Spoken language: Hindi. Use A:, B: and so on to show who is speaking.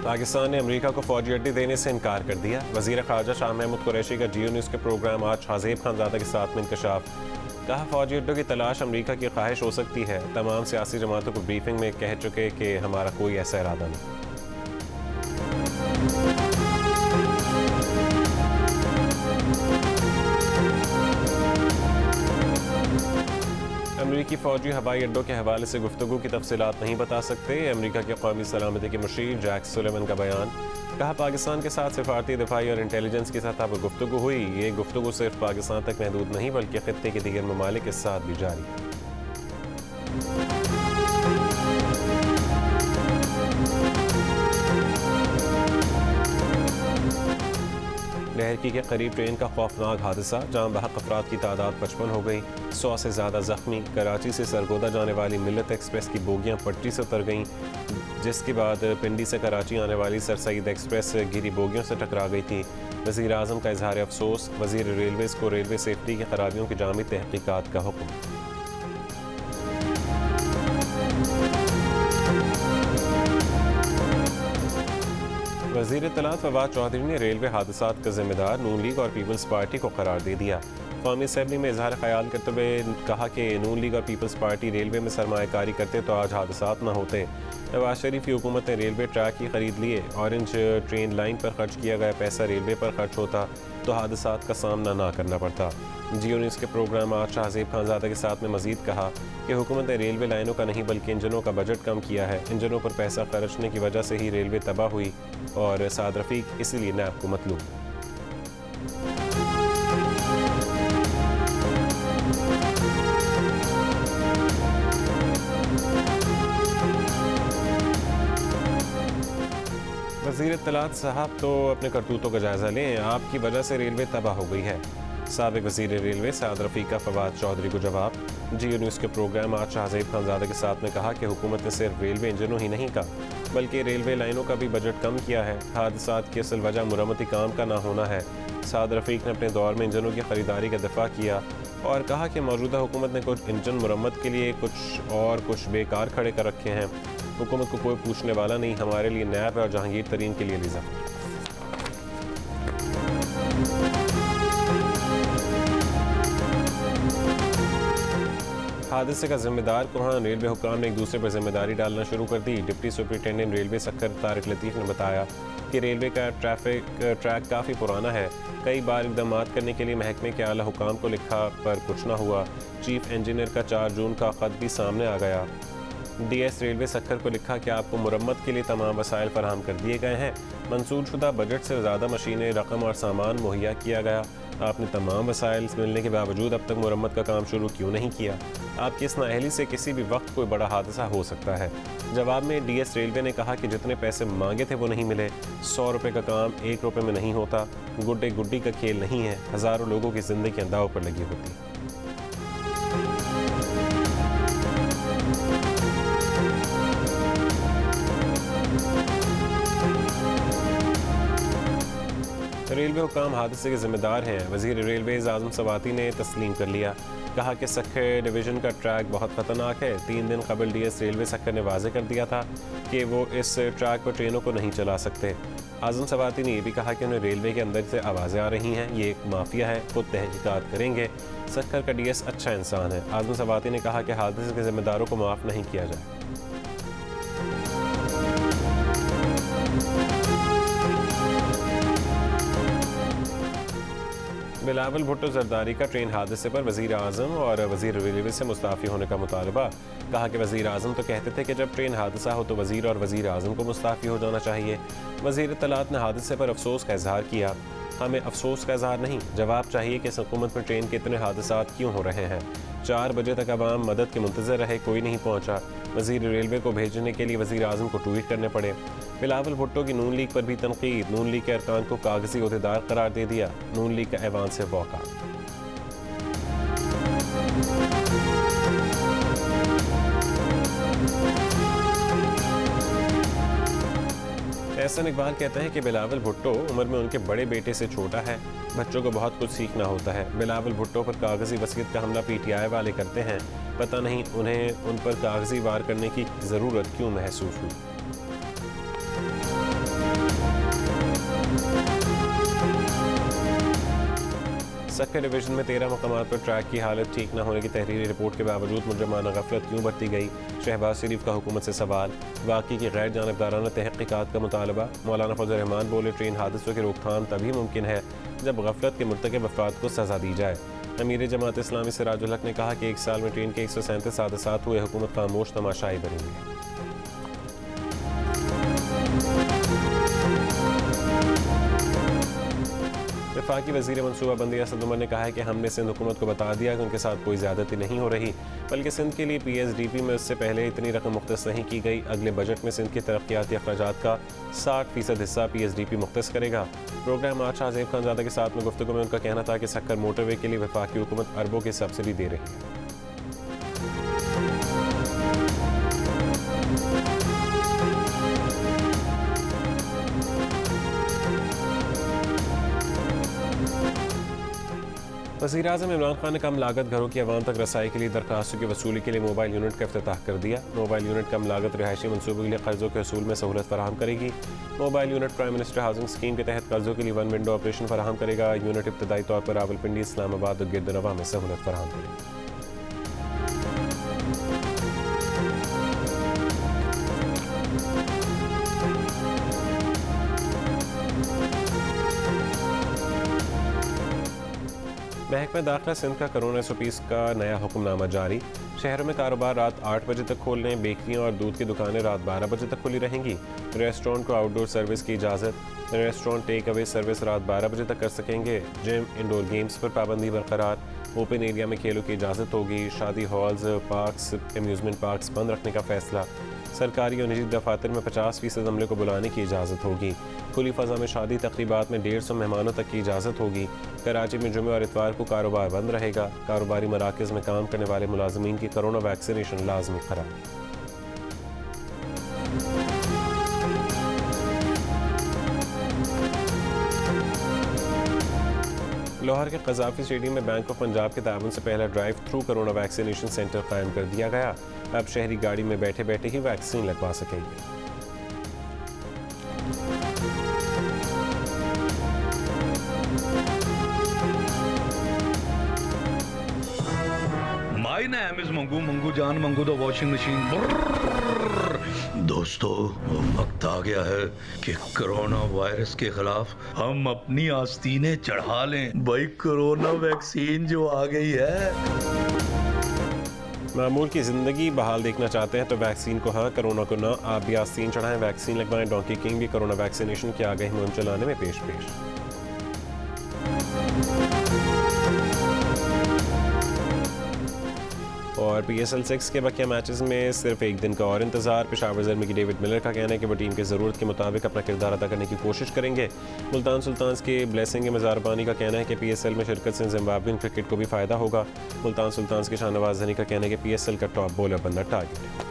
A: पाकिस्तान ने अमेरिका को फौजी अड्डे देने से इनकार कर दिया। वज़ीर ख़ारजा शाह महमूद कुरैशी का जियो न्यूज़ के प्रोग्राम आज शाहज़ेब खानज़ादा के साथ में इंकशाफ। कहा, फौजी अड्डों की तलाश अमेरिका की ख्वाहिश हो सकती है। तमाम सियासी जमातों को ब्रीफिंग में कह चुके कि हमारा कोई ऐसा इरादा नहीं। अमरीकी फ़ौजी हवाई अड्डों के हवाले से गुफ्तगू की तफसीलात नहीं बता सकते। अमरीका के कौमी सलामती के मुशीर जैक सुलेवन का बयान। कहा, पाकिस्तान के साथ सिफारती, दिफाई और इंटेलिजेंस की सतह पर गुफ्तगू हुई। ये गुफ्तगू सिर्फ पाकिस्तान तक महदूद नहीं बल्कि खित्ते के दीगर ममालिक के साथ भी जारी है। लहरकी के करीब ट्रेन का खौफनाक हादसा, जहां बहक अफराद की तादाद 55 हो गई, 100 से ज़्यादा जख्मी। कराची से सरगोदा जाने वाली मिल्लत एक्सप्रेस की बोगियां पटरी से उतर गईं, जिसके बाद पिंडी से कराची आने वाली सर सईद एक्सप्रेस गिरी बोगियों से टकरा गई थी। वज़ीर आज़म का इजहार अफसोस। वज़ीर रेलवेज़ को रेलवे सेफ्टी की खराबियों की जामी तहकीकात का हुक्म। वज़ीर इत्तलात फवाद चौधरी ने रेलवे हादसात का जिम्मेदार नून लीग और पीपल्स पार्टी को करार दे दिया। कौमी असम्बली में इजहार ख्याल करते हुए कहा कि नून लीग और पीपल्स पार्टी रेलवे में सरमायाकारी करते तो आज हादसात न होते। नवाज शरीफ की हुकूमत ने रेलवे ट्रैक की खरीद लिए। ऑरेंज ट्रेन लाइन पर खर्च किया गया पैसा रेलवे पर खर्च होता तो हादसात का सामना ना करना पड़ता। जियो न्यूज़ के प्रोग्राम आज शाहज़ेब खानज़ादा के साथ में मज़ीद कहा कि हुकूमत ने रेलवे लाइनों का नहीं बल्कि इंजनों का बजट कम किया है। इंजनों पर पैसा खर्चने की वजह से ही रेलवे तबाह हुई और साद रफ़ीक इसीलिए नैब को मतलूब। वज़ीर इत्तलात साहब तो अपने करतूतों का जायज़ा लें, आपकी वजह से रेलवे तबाह हो गई है। साबिक़ वज़ीर रेलवे साद रफ़ीक का फवाद चौधरी को जवाब। जियो न्यूज़ के प्रोग्राम आज शाहज़ेब खानज़ादा के साथ में कहा कि हुकूमत ने सिर्फ रेलवे इंजनों ही नहीं कहा बल्कि रेलवे लाइनों का भी बजट कम किया है। हादसात की असल वजह मुरम्मती काम का ना होना है। साद रफ़ीक ने अपने दौर में इंजनों की ख़रीदारी का दिफा किया और कहा कि मौजूदा हुकूमत ने कुछ इंजन मुरम्मत के लिए कुछ बेकार खड़े कर रखे हैं। हुकूमत को कोई पूछने वाला नहीं, हमारे लिए नैब है और जहांगीर तरीन के लिए लिज़ा। हादसे का जिम्मेदार कौन? रेलवे हुक्काम ने एक दूसरे पर जिम्मेदारी डालना शुरू कर दी। डिप्टी सुपरिटेंडेंट रेलवे सक्कर तारिक लतीफ़ ने बताया कि रेलवे का ट्रैक काफ़ी पुराना है। कई बार इक़दाम करने के लिए महकमे के आला हुक्काम को लिखा पर कुछ ना हुआ। चीफ इंजीनियर का 4 जून का ख़त भी सामने आ गया। DS रेलवे सक्कर को लिखा कि आपको मुरम्मत के लिए तमाम वसाइल फराहम कर दिए गए हैं। मंसूर शुदा बजट से ज़्यादा मशीनें, रकम और सामान मुहैया किया गया। आपने तमाम वसाइल मिलने के बावजूद अब तक मुरम्मत का काम शुरू क्यों नहीं किया? आपकी इस नाअहली से किसी भी वक्त कोई बड़ा हादसा हो सकता है। जवाब में DS रेलवे ने कहा कि जितने पैसे मांगे थे वो नहीं मिले। 100 रुपये का काम 1 रुपये में नहीं होता। गुड्डे गुड्डी का खेल नहीं है। हज़ारों लोगों की ज़िंदगी दांव पर लगी होती है। रेलवे हुक्काम हादसे के जिम्मेदार हैं। वज़ीर रेलवेज़ आज़म सवाती ने तस्लीम कर लिया। कहा कि सक्कर डिवीज़न का ट्रैक बहुत ख़तरनाक है। 3 दिन कबल DS रेलवे सक्कर ने वाज़े कर दिया था कि वो इस ट्रैक पर ट्रेनों को नहीं चला सकते। आज़म सवाती ने यह भी कहा कि उन्हें रेलवे के अंदर से आवाज़ें आ रही हैं, ये एक माफिया है, खुद तहकीकात करेंगे। सक्कर का DS अच्छा इंसान है। आज़म सवाती ने कहा कि हादसे के जिम्मेदारों को माफ़ नहीं किया जाए। बिलावल भुट्टो जरदारी का ट्रेन हादसे पर वज़ीर आज़म और वज़ीर रेलवे से मुस्ताफ़ी होने का मुतालबा। कहा कि वज़ीर आज़म तो कहते थे कि जब ट्रेन हादसा हो तो वज़ीर और वज़ीर आज़म को मुस्ताफ़ी हो जाना चाहिए। वज़ीर इत्तलात ने हादसे पर अफसोस का इजहार किया। हमें अफसोस का इजहार नहीं, जवाब चाहिए कि इस हुकूमत में ट्रेन के इतने हादसात क्यों हो रहे हैं। 4 बजे तक अवाम मदद के मुंतज़र रहे, कोई नहीं पहुँचा। वज़ीर रेलवे को भेजने के लिए वज़ीर आज़म को ट्वीट करने पड़े। बिलावल भुट्टो की नून लीग पर भी तनकीद। नून लीग के अरकान को कागजी ओहदेदार करार दे दिया। नून लीग का ऐवान से वॉकआउट। एहसन इकबाल कहते हैं कि बिलावल भुट्टो उम्र में उनके बड़े बेटे से छोटा है। बच्चों को बहुत कुछ सीखना होता है। बिलावल भुट्टो पर कागजी वसीयत का हमला PTI वाले करते हैं। पता नहीं उन्हें उन पर कागजी वार करने की ज़रूरत क्यों महसूस हुई। सक्कर डिवीजन में 13 मकामात पर ट्रैक की हालत ठीक न होने की तहरीरी रिपोर्ट के बावजूद मुजरमाना गफलत क्यों बरती गई। शहबाज शरीफ का हुकूमत से सवाल। वाक़ई की गैर जानिबदाराना तहक़ीक़ात का मुतालबा। मौलाना फजल रहमान बोले ट्रेन हादसों की रोकथाम तभी मुमकिन है जब गफलत के मुर्तकब अफराद को सज़ा दी जाए। अमीर जमात इस्लामी सिराजुल हक ने कहा कि एक साल में ट्रेन के 137 हादसात हुए, हुकूमत खामोश तमाशाई बनेगी। वफाकी वज़ीर मनसूबाबंदी असद उमर ने कहा है कि हमने सिंध हुकूमत को बता दिया कि उनके साथ कोई ज़्यादती नहीं हो रही, बल्कि सिंध के लिए PSDP में उससे पहले इतनी रकम मुख्तस नहीं की गई। अगले बजट में सिंध के तरक्याती अखराजात का 60% हिस्सा PSDP मुख्तस करेगा। प्रोग्राम आज शाहज़ेब खानज़ादा के साथ में गुफ्तगू में उनका कहना था कि सक्कर मोटरवे के लिए वफाकी हुकूमत अरबों की सब्सिडी दे रही है। वज़ीर-ए-आज़म इमरान खान ने कम लागत घरों की आवाम तक रसाई के लिए दरख्वास्तों की वसूली के लिए मोबाइल यूनिट का इफ्तिताह कर दिया। मोबाइल यूनिट कम लागत रिहायशी मनसूबों के लिए कर्जों के वसूल में सहूलत फराहम करेगी। Mobile unit prime minister housing scheme के तहत कर्जों के लिए 1 विंडो ऑपरेशन फराहम करेगा। यूनिट इब्तदाई तौर पर रावलपिंडी, इस्लामाबाद और गिरदनवा में सहूलत फराहम करेगी। महकमा दाखिला सिंध का कोरोना SOPs का नया हुक्मनामा जारी। शहरों में कारोबार रात 8 बजे तक खोलने, बेकरियां और दूध की दुकानें रात 12 बजे तक खुली रहेंगी। रेस्टोरेंट को आउटडोर सर्विस की इजाज़त। रेस्टोरेंट टेक अवे सर्विस रात 12 बजे तक कर सकेंगे। जिम, इंडोर गेम्स पर पाबंदी बरकरार। ओपन एरिया में खेलों की इजाज़त होगी। शादी हॉल्स, पार्क्स, एम्यूजमेंट पार्क्स बंद रखने का फैसला। सरकारी और निजी दफातर में 50% अमले को बुलाने की इजाज़त होगी। खुली फ़ज़ा में शादी तकरीबात में 150 मेहमानों तक की इजाज़त होगी। कराची में जुमे और इतवार को कारोबार बंद रहेगा। कारोबारी मराकज़ में काम करने वाले मुलाजमीन की कोरोना वैक्सीनेशन लाजमी करार। लाहौर के क़ज़ाफ़ी स्टेडियम में बैंक ऑफ पंजाब के ताउन से पहला drive through corona vaccination centre कायम कर दिया गया। अब शहरी गाड़ी में बैठे बैठे ही वैक्सीन लगवा सकेंगे।
B: My name is Mangu Mangu जान मंगू द वॉशिंग मशीन। दोस्तों वक्त आ गया है कि कोरोना वायरस के खिलाफ हम अपनी आस्तीनें चढ़ा लें। भाई कोरोना वैक्सीन जो आ गई है।
A: मामूल की ज़िंदगी बहाल देखना चाहते हैं तो वैक्सीन को हाँ, कोरोना को ना। आप भी आस्तीन चढ़ाएं, वैक्सीन लगवाएं। डोंकी किंग भी कोरोना वैक्सीनेशन की आगाही मुहिम चलाने में पेश। और PSL 6 के बाकी मैचेस में सिर्फ एक दिन का और इंतजार। पेशावर ज़र्मी की डेविड मिलर का कहना है कि वो टीम की ज़रूरत के मुताबिक अपना किरदार अदा करने की कोशिश करेंगे। मुल्तान सुल्तान्स के ब्लेसिंग मज़ारबानी का कहना है कि PSL में शिरकत से जिम्बाब्वियन क्रिकेट को भी फ़ायदा होगा। मुल्तान सुल्तान्स के शाहनवाज ज़नी का कहना है कि PSL का टॉप बॉलर बनना टारगेट है।